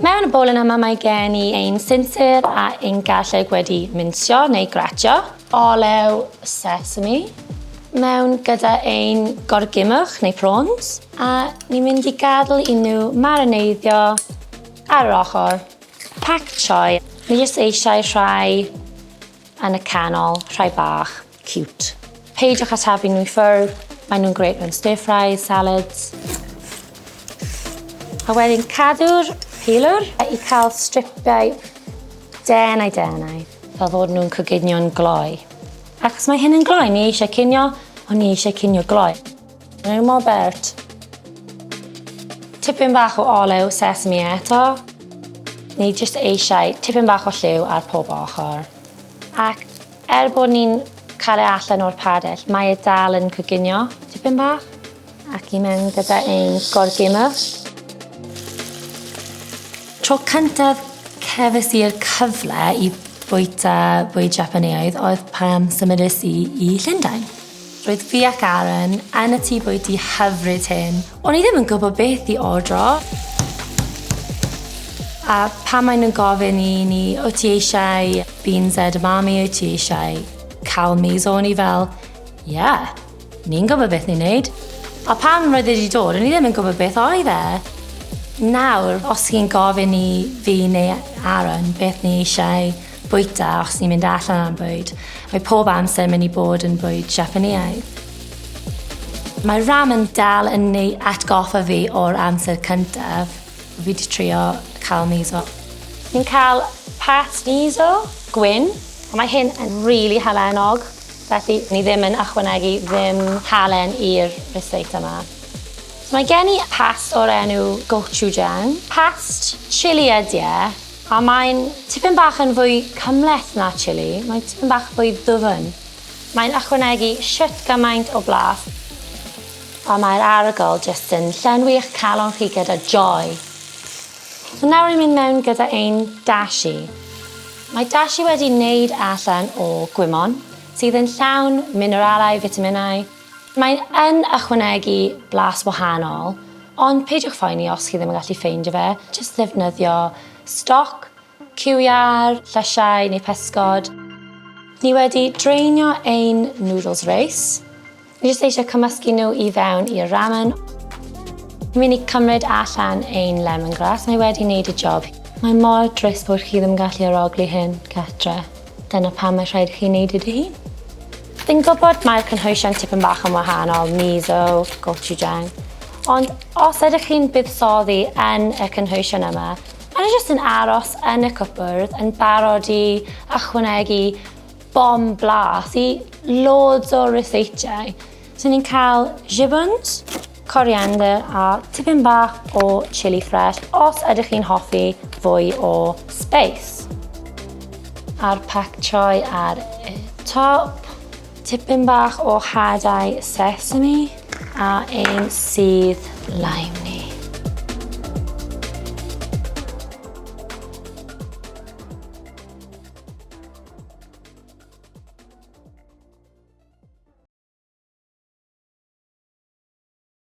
Mewn y bolyn yma mae gen i ein sinsir a ein galleg wedi minsio neu gratio. Olew sesame. Mewn gyda ein gorgymwch neu prawns. A ni'n mynd i gadael i nhw marineiddio ar yr ochr. Pac choi. Ni jyst eisiau rhai yn y canol, rhai bach, cute. Peidiwch atabu nhw i ffwrdd. Mae nhw'n grêt mewn stir fries, salads. A wedyn cadw'r pilwr i cael stripiau denau. Fel fod nhw'n coginio'n gloi. Ac os mae hyn yn gloi, ni eisiau cinio, ond ni eisiau cinio gloi. Mae'n mor bert. Tipyn bach o olew sesame eto. Ni jyst eisiau tipyn bach o lliw ar pob ochr. Ac bod ni'n cael ei allan o'r padell, mae e dal yn coginio tipyn bach. Ac i mewn gyda ein gorgymwch. Tro cyntaf cefais i'r cyfle i bwyd Japaneaidd oedd pam symudais i Llundain. Roedd fi ac Aaron yn y tŷ bwyty hyfryd hyn. O'n i ddim yn gwybod beth i ordro. A pan maen nhw'n gofyn i ni, wyt ti eisiau beans edamame, wyt ti eisiau cael miso, o'n i fel, ni'n gwybod beth ni'n neud. A pan roedd wedi dod, o'n i ddim yn gwybod beth oedd e. Nawr, os chi'n gofyn i fi neu Aaron beth ni eisiau bwyta os ni'n mynd allan am bwyd, mae pob amser mynd i bod yn bwyd Japaneaidd. Mae ramen dal yn atgoffa fi o'r amser cyntaf. Fi wedi trio cael miso. Ni'n cael past miso, gwyn, a mae hyn yn rili halenog, felly ni ddim yn ychwanegu ddim halen i'r recipe yma. So mae gen i past o'r enw gochujang, past chili ydy e, a mae'n tipyn bach yn fwy cymhleth na chili, mae'n tipyn bach fwy ddwfn. Mae'n ychwanegu shwt gymaint o blas, a mae'r arogl jyst yn llenwi'ch calon chi gyda joy. So nawr ni'n mynd mewn gyda ein dashi. Mae dashi wedi wneud allan o gwymon, sydd yn llawn mineralau, fitaminau. Mae'n yn ychwanegu blas wahanol, ond peidiwch phoeni os chi ddim yn gallu ffeindio fe. Jyst ddefnyddio stoc, yw'r, llysiau neu pysgod. Ni wedi dreinio ein noodles rice. Ni jyst eisiau cymysgu nhw i fewn i'r ramen. Mi'n mynd i cymryd allan ein lemongrass, mae wedi wneud y job. Mae mor drist bod chi ddim yn gallu aroglu hyn gatre. Dyna pam mae rhaid chi wneud ydy hi. Fi'n gwybod mae'r cynhwysion tipyn bach yn wahanol, miso, gochujang. Ond os ydych chi'n buddsoddi yn y cynhwysion yma, mae'n jyst yn aros yn y cwpwrdd yn barod i ychwanegu bom blas i loads o reseitiau. So ni'n cael gibbons, coriander a tipyn bach o chili fresh os ydych chi'n hoffi fwy o space. A'r pac choi ar y top, tipyn bach o hadau sesame a ein sydd lime ni.